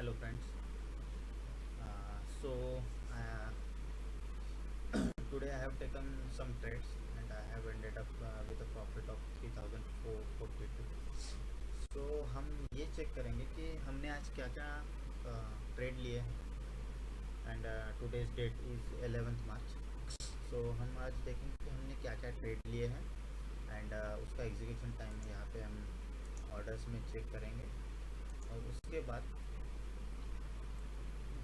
Hello friends. So today I have taken some trades and I have ended up with a profit of 3,442. So हम ये check करेंगे कि हमने आज क्या क्या ट्रेड लिए and today's that is 11th मार्च. सो हम आज देखेंगे कि हमने क्या क्या ट्रेड लिए हैं एंड उसका एग्जीक्यूशन टाइम यहाँ पे हम ऑर्डर्स में चेक करेंगे. और उसके बाद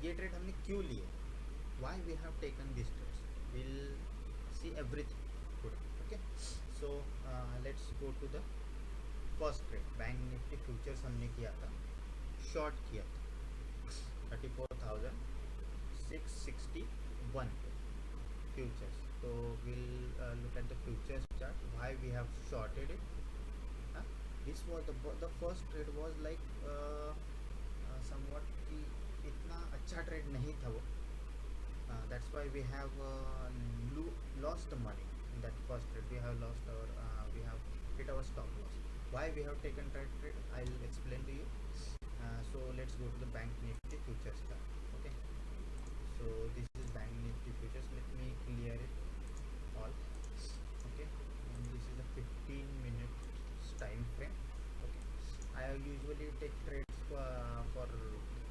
ये ट्रेड हमने क्यों लिए, why we have taken these trades, we'll see everything today. Okay, so let's go to the first trade. Bank Nifty futures हमने किया था, शॉर्ट किया था 34,661 फ्यूचर्स. तो we'll look at the futures chart, why we have shorted it. This was the first trade was like somewhat कि इतना अच्छा trade नहीं था वो. That's why we have lost the money in that first trade. We have lost our we have hit our stop loss. Why we have taken that trade, I'll explain to you. So let's go to the bank nifty futures chart. Okay, so this is bank nifty futures. Let me clear it all. Okay, and this is a 15 minute time frame. Okay, I usually take trades for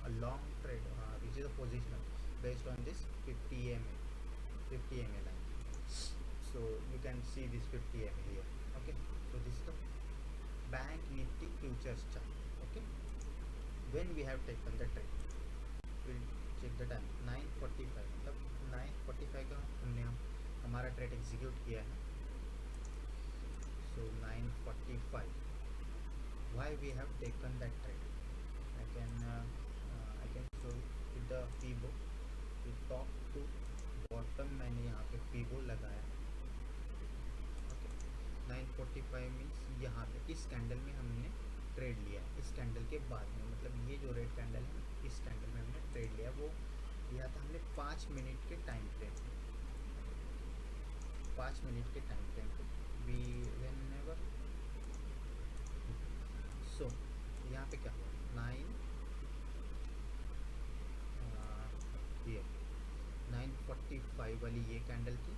a long trade, which is a positional based on this 50 MA line. So you can see this 50 MA here. Okay, so this is the bank nifty futures chart. Okay, when we have taken the trade, we'll check the time 9:45. मतलब 9:45 का हमने हमारा trade execute किया है. So 9:45, why we have taken that trade, I can show with the Fibo. Top to bottom मैंने यहाँ पे पीबो लगाया. ओके, 9:45 मीन्स यहाँ पे इस कैंडल में हमने ट्रेड लिया. इस कैंडल के बाद में, मतलब ये जो रेड कैंडल है, इस कैंडल में हमने ट्रेड लिया. वो लिया था हमने 5 मिनट के टाइम फ्रेम पे. 5 मिनट के टाइम फ्रेम पे वी व्हेनेवर. सो यहाँ पे क्या हुआ, 9:45 वाली ये कैंडल थी.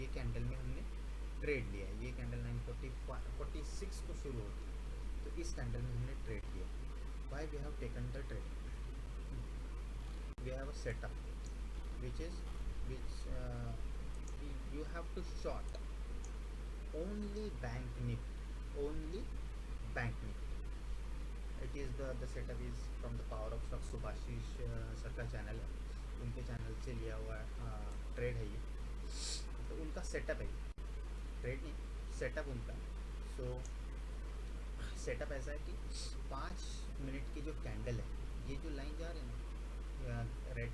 ये कैंडल में हमने ट्रेड लिया. ये कैंडल 9:46 को शुरू होती है, तो इस कैंडल में हमने ट्रेड लिया. Why we have taken the trade, we have a setup which you have to short only bank nifty, only bank nifty. It is the setup is from the Power of Stock, Subhashish sir का channel है, उनके channel से लिया हुआ trade है ये. तो उनका सेटअप है, ट्रेड नहीं, सेटअप उनका. सो सेटअप ऐसा है कि 5 मिनट की जो कैंडल है, ये जो लाइन जा रही है ना रेड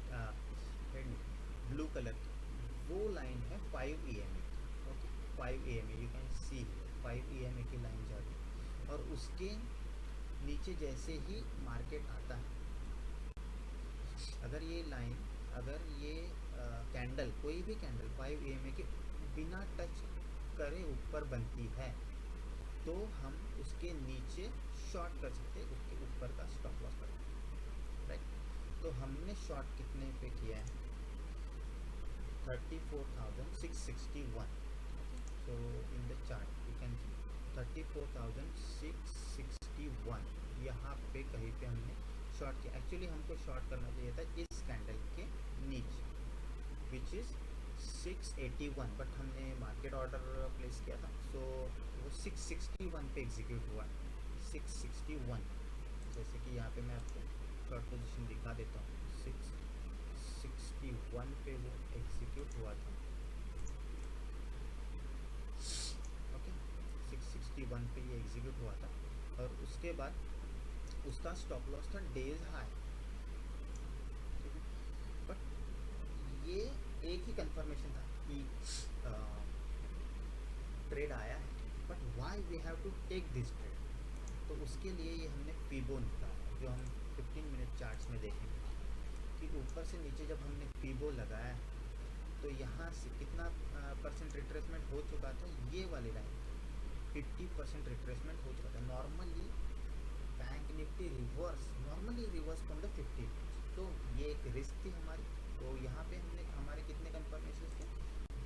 ब्लू कलर की, वो लाइन है 5 EMA. Okay, 5 EMA you can C 5 EMA की लाइन जा रही है. और उसके नीचे जैसे ही मार्केट आता है, अगर ये लाइन, अगर ये कैंडल, कोई भी कैंडल 5 EMA के बिना टच करे ऊपर बनती है, तो हम उसके नीचे शॉर्ट कर सकते हैं, उसके ऊपर का स्टॉप लॉस कर सकते हैं. राइट, तो हमने शॉर्ट कितने पे किया है, 34,661. So in the chart you can see 34,661 यहाँ पे कहीं पे हमने शॉर्ट किया. एक्चुअली हमको शॉर्ट करना चाहिए था इस कैंडल के नीचे, विच इज़ 681, बट हमने मार्केट ऑर्डर प्लेस किया था. सो वो 661 पे एग्जीक्यूट हुआ. 661, जैसे कि यहाँ पे मैं आपको शॉर्ट पोजीशन दिखा देता हूँ. 661 पे वो एग्जीक्यूट हुआ था. ओके, 661 पे ये एग्जीक्यूट हुआ था. और उसके बाद उसका स्टॉप लॉस था डेज हाई. बट ये एक ही कंफर्मेशन था कि ट्रेड आया है, but why we have to take this trade. तो उसके लिए ये हमने पीबो निकाला, जो हम 15 मिनट चार्ट्स में देखेंगे कि ऊपर से नीचे जब हमने पीबो लगाया, तो यहाँ से कितना परसेंट रिट्रेसमेंट हो चुका था. ये वाली लाइन 50% रिट्रेसमेंट हो चुका था. Normally bank Nifty reverse normally reverse from the 50 पिप्स। तो ये एक रिस्क थी हमारी। तो यहाँ पे हमने हमारे कितने कन्फर्मेशन थे?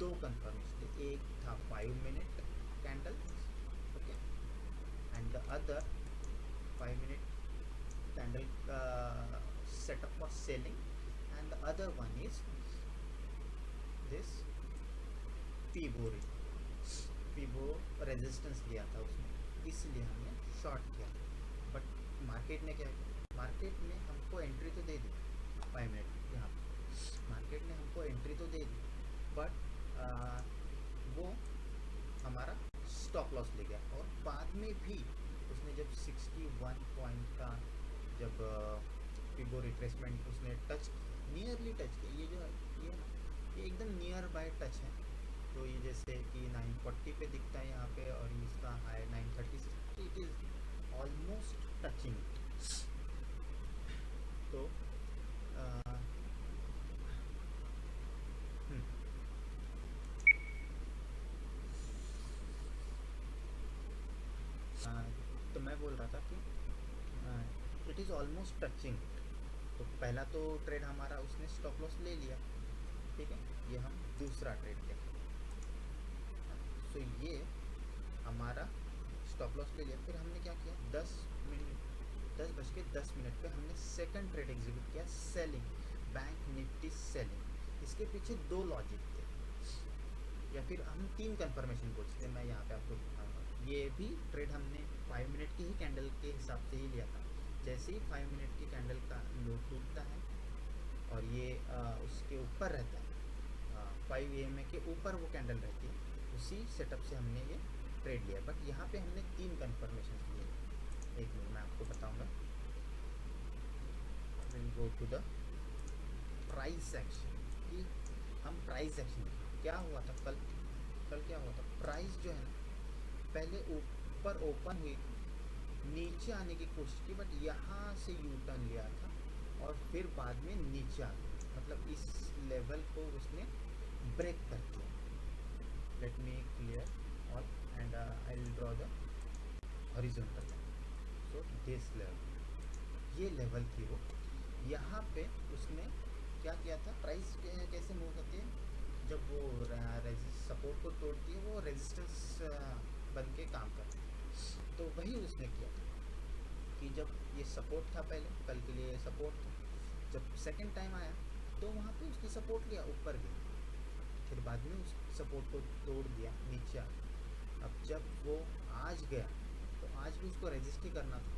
2 कन्फर्मेशन थे। एक था 5 minute candle, okay, and the other 5 minute candle setup for selling, and the other one is this Fibo Fibo resistance लिया था उसने, इसलिए हमने शॉर्ट किया। बट मार्केट ने क्या किया? मार्केट ने हमको एंट्री तो दे दी 5 मिनट, यहाँ मार्केट ने हमको एंट्री तो दे दी, बट वो हमारा स्टॉप लॉस ले गया। और बाद में भी उसने जब 61 पॉइंट का जब फिबो रिट्रेसमेंट उसने टच, नियरली टच किया, ये जो ये ना, ये एकदम नियर बाय टच है। तो ये जैसे कि 940 पे दिखता है यहाँ पे, और इसका high 936, it is almost touching. तो तो मैं बोल रहा था कि इट इज़ ऑलमोस्ट टचिंग। तो पहला तो ट्रेड हमारा उसने स्टॉप लॉस ले लिया, ठीक है, ये हम दूसरा ट्रेड किया। तो ये हमारा स्टॉप लॉस ले लिया। फिर हमने क्या किया, 10:10 पे हमने सेकंड ट्रेड एग्जीक्यूट किया, सेलिंग, बैंक निफ्टी सेलिंग। इसके पीछे 2 लॉजिक थे, या फिर हम 3 कन्फर्मेशन बोल सकते हैं। मैं यहाँ पे आपको दिखाऊंगा। ये भी ट्रेड हमने 5 मिनट की ही कैंडल के हिसाब से ही लिया था। जैसे ही 5 मिनट की कैंडल का लो टूटता है और ये उसके ऊपर रहता है, 5 EMA के ऊपर वो कैंडल रहती है, उसी सेटअप से हमने ये ट्रेड लिया। बट यहाँ पे हमने 3 कन्फर्मेशन लिए। एक मिनट मैं आपको बताऊँगा। Will go to the price action, कि हम प्राइस एक्शन क्या हुआ था कल क्या हुआ था, प्राइस जो है ना, पहले ऊपर ओपन हुई, नीचे आने की कोशिश की, बट यहाँ से यू टर्न लिया था और फिर बाद में नीचे आ गया। मतलब इस लेवल को उसने ब्रेक कर दिया। Let me clear all and I will draw the horizontal line. So this level, ये लेवल थी वो। यहाँ पे उसने क्या किया था, प्राइस कैसे मूव करती है, जब वो सपोर्ट को तोड़ती है, वो रेजिस्टेंस बन के काम करती है। तो वही उसने किया कि जब ये सपोर्ट था, पहले कल के लिए सपोर्ट था, जब सेकंड टाइम आया तो वहाँ पे उसने सपोर्ट लिया, ऊपर गया, फिर बाद में उस सपोर्ट को तोड़ दिया, नीचे आ गया। अब जब वो आज गया तो आज भी उसको रेजिस्ट ही करना था,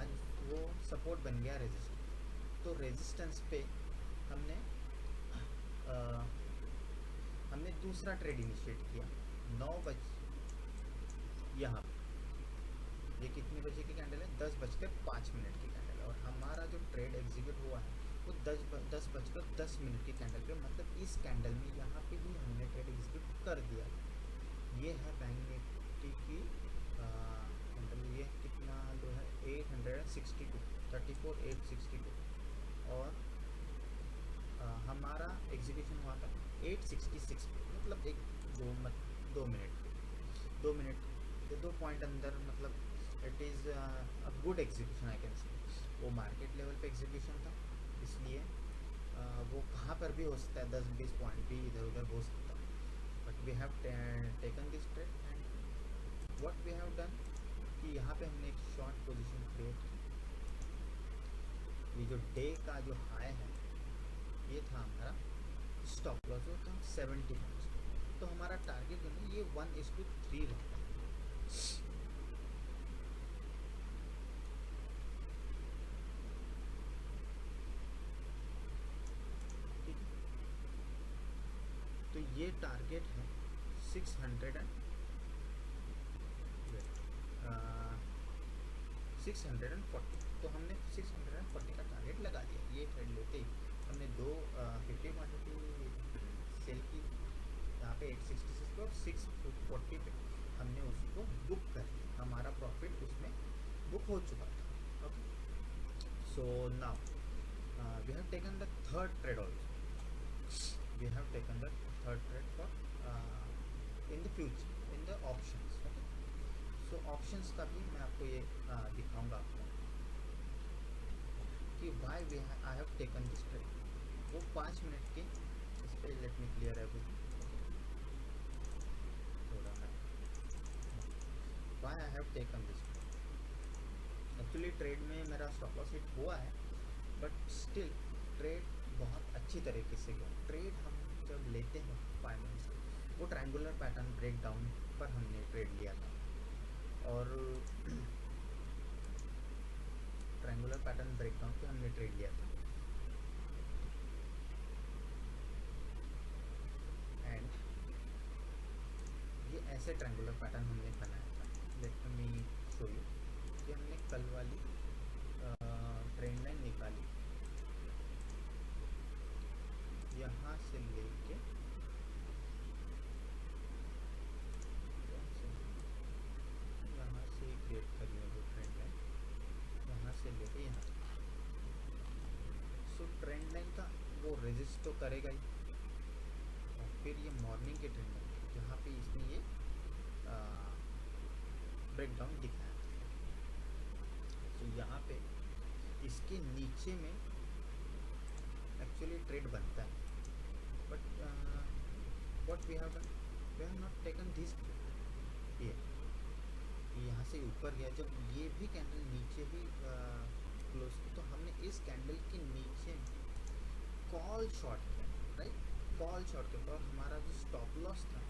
आज वो सपोर्ट बन गया रेजिस्टेंस। तो रेजिस्टेंस पे हमने दूसरा ट्रेड इनिशिएट किया 9 बजे। यहाँ ये कितने बजे की कैंडल है, 10:05 की कैंडल है, और हमारा जो ट्रेड एग्जीक्यूट हुआ है वो 10:10 की कैंडल पे, मतलब इस कैंडल में यहाँ पे भी हमने ट्रेड एग्जीक्यूट कर दिया। ये है बैंक निफ्टी की कैंडल, ये कितना लो है, 862, 34,862, और हमारा एग्जीक्यूशन हुआ था 866 पे, मतलब 2 मिनट के 2 पॉइंट अंदर, मतलब it is a good execution I can say. वो मार्केट लेवल पे एग्जीक्यूशन था, इसलिए वो कहाँ पर भी हो सकता है, 10-20 पॉइंट भी इधर उधर हो सकता है। But we have taken this trade, and what we have done कि यहाँ पे हमने एक शॉर्ट पोजीशन क्रिएट की। ये जो डे का जो हाई है, ये था हमारा स्टॉप लॉस, जो था 70 पॉइंट्स। तो हमारा टारगेट जो है ये 1:3 रहता है। ठीक है, तो ये टारगेट है 640। तो हमने 640 का टारगेट लगा दिया। ये ट्रेड लेते ही हमने 50 क्वान्टिटी सेल की यहाँ पे 866 पे, और 640 पे हमने उसको बुक कर दिया। हमारा प्रॉफिट उसमें बुक हो चुका था। Okay, so now we have taken the third trade also. We have taken the third trade for in the future in the options. Okay, so options का भी मैं आपको ये दिखाऊंगा आपको। Why we I have taken this trade, वो 5 minute के इस पर लेट मी क्लियर एवरीथिंग। थोड़ा मैं why I have taken this, actually trade में मेरा स्टॉप लॉस हिट हुआ है, बट स्टिल ट्रेड बहुत अच्छी तरीके से गया। ट्रेड हम जब लेते हैं 5 मिनट्स, वो ट्रायंगुलर पैटर्न ब्रेकडाउन पर हमने ट्रेड लिया था, और ट्रायंगुलर पैटर्न ब्रेकडाउन पे हमने ट्रेड लिया था, एंड ये ऐसे ट्रायंगुलर पैटर्न हमने बनाया था। लेट मी शो यू कि हमने कल वाली ट्रेंड लाइन निकाली, यहाँ से लेके यहाँ से क्रिएट करी है वो ट्रेंड लाइन, यहाँ से लेके यहाँ। सो ट्रेंड लाइन का वो रेजिस्ट तो करेगा ही, और फिर ये मॉर्निंग के ट्रेंड लाइन जहाँ पे इसने ये ब्रेकडाउन दिखाया। तो यहाँ पे इसके नीचे में एक्चुअली ट्रेड बनता है, but what we have not taken this ये यहाँ से ऊपर गया। जब ये भी कैंडल नीचे भी क्लोज की, तो हमने इस कैंडल के नीचे कॉल शॉर्ट किया, राइट, कॉल शॉर्ट किया, और हमारा जो स्टॉप लॉस था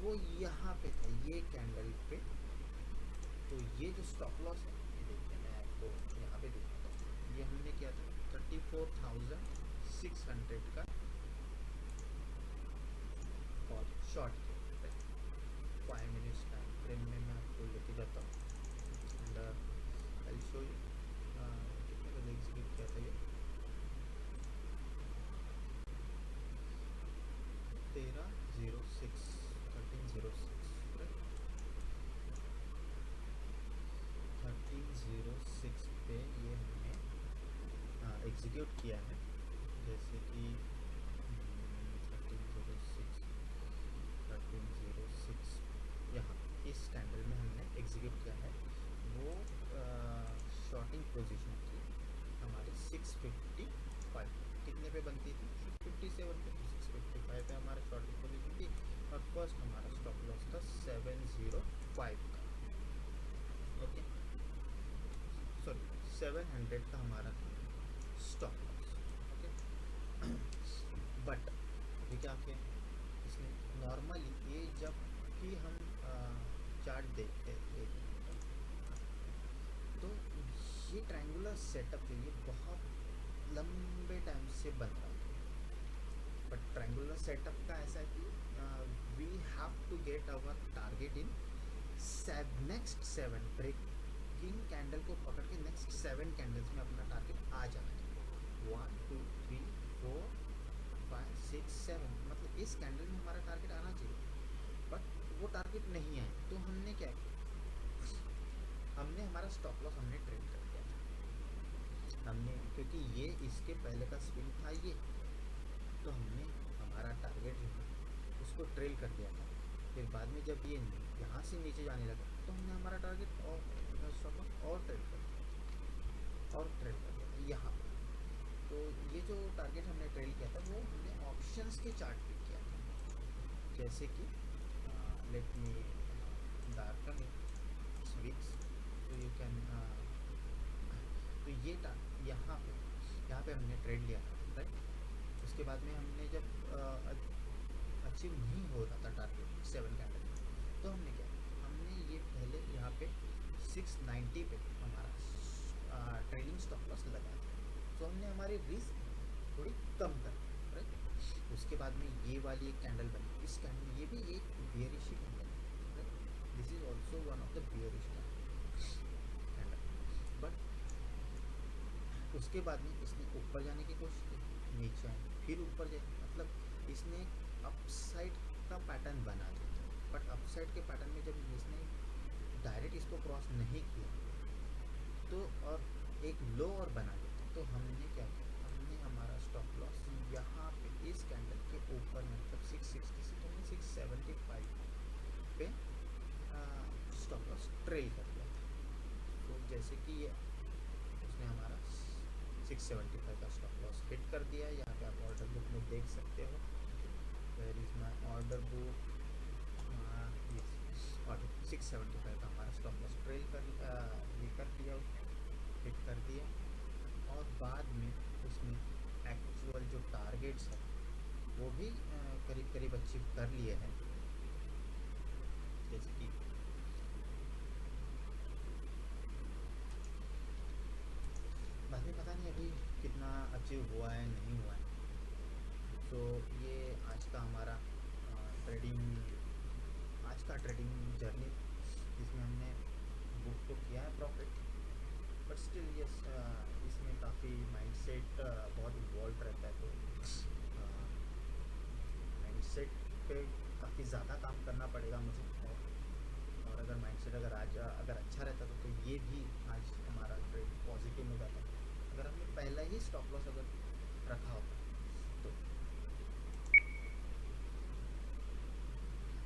वो यहाँ पे था, ये कैंडल पे। तो ये जो स्टॉप लॉस है, ये देखिए मैं आपको यहाँ पे दिखाता हूँ, ये हमने किया था 34,600 का कॉल शॉर्ट किया, 5 मिनट्स टाइम फ्रेम में मैं आपको लेके जाता हूँ, एंड आई शो यू कितने बजे एग्जीक्यूट किया था ये। 1306 1306 पे ये हमने एग्जीक्यूट किया है। जैसे कि 1306 यहाँ इस कैंडल में हमने एग्जीक्यूट किया है। वो शॉर्टिंग पोजीशन थी हमारी 655, कितने पे बनती थी, 657 पे, 655 पे हमारा शॉर्टिंग पोजीशन थी, और फर्स्ट हमारा स्टॉप लॉस था 705 का, ओके, सॉरी 700 का हमारा स्टॉप लॉस, ओके। बट अभी क्या किया इसने, नॉर्मली ये जब भी हम चार्ट देखते हैं तो ये ट्रायंगुलर सेटअप जो ये बहुत लंबे टाइम से बन रहा है, बट ट्रायंगुलर सेटअप का ऐसा है कि we have to get our target in next 7 breaking candle को पकड़ के नेक्स्ट 7 कैंडल्स में अपना टारगेट आ जाना है। 1 2 3 4 5 6 7, मतलब इस कैंडल में हमारा टारगेट आना चाहिए, बट वो टारगेट नहीं आए। तो हमने क्या किया, हमने हमारा स्टॉप लॉस हमने ट्रेड कर दिया था हमने, क्योंकि ये इसके पहले का स्विंग था ये, तो हमने हमारा टारगेट जो है उसको ट्रेल कर दिया था। फिर बाद में जब ये यहाँ से नीचे जाने लगा तो हमने हमारा टारगेट और स्टॉप लॉस और ट्रेल कर दिया और ट्रेल कर दिया था यहाँ पर। तो ये जो टारगेट हमने ट्रेल किया था वो हमने ऑप्शंस के चार्ट पे किया था, जैसे कि let me darken it weeks, तो यू कैन, तो ये यहाँ पे हमने ट्रेड लिया था, राइट। उसके बाद में हमने जब अचीव नहीं हो रहा था टारगेट 7 कैंडल, तो हमने क्या, हमने ये पहले यहाँ पे 690 पे हमारा ट्रेलिंग स्टॉप लॉस लगा था, तो हमने हमारी रिस्क थोड़ी कम कर दी, राइट। उसके बाद में ये वाली एक कैंडल बनी, इस कैंडल ये भी एक बियरिश कैंडल है, right, this is also one of the bearish candle, but उसके बाद में इसने ऊपर जाने की कोशिश की, नीचे आए, फिर ऊपर जाए, मतलब इसने अपसाइड का पैटर्न बना दिया, बट अपसाइड के पैटर्न में जब इसने डायरेक्ट इसको क्रॉस नहीं किया तो और एक लो और बना दिया, तो हमने क्या किया, हमने हमारा स्टॉप लॉस यहाँ पे इस कैंडल के ऊपर, मतलब 660 तो हमने 675 पे स्टॉप लॉस ट्रेल कर दिया था। तो जैसे कि ये उसने हमारा 675 का स्टॉप लॉस हिट कर दिया है। यहाँ पे आप ऑर्डर बुक में देख सकते हो, where is my order book, order 675 का हमारा स्टॉप लॉस ट्रेल कर ये कर दिया, उसने हिट कर दिया। और बाद में उसने एक्चुअल जो टारगेट्स है वो भी करीब करीब अचीव कर लिए हैं। जैसे कि बाद में पता नहीं अभी कितना अचीव हुआ है नहीं हुआ है। तो ये आज का हमारा ट्रेडिंग जर्नी, जिसमें हमने बुक तो किया है प्रॉफिट, बट स्टिल यस इसमें काफ़ी माइंडसेट बहुत इन्वॉल्व रहता है। तो माइंडसेट पे काफ़ी ज़्यादा काम करना पड़ेगा मुझे। और अगर माइंडसेट अगर अच्छा रहता तो ये भी आज हमारा ट्रेड पॉजिटिव में जाता। अगर हमने पहला ही स्टॉप लॉस अगर रखा होता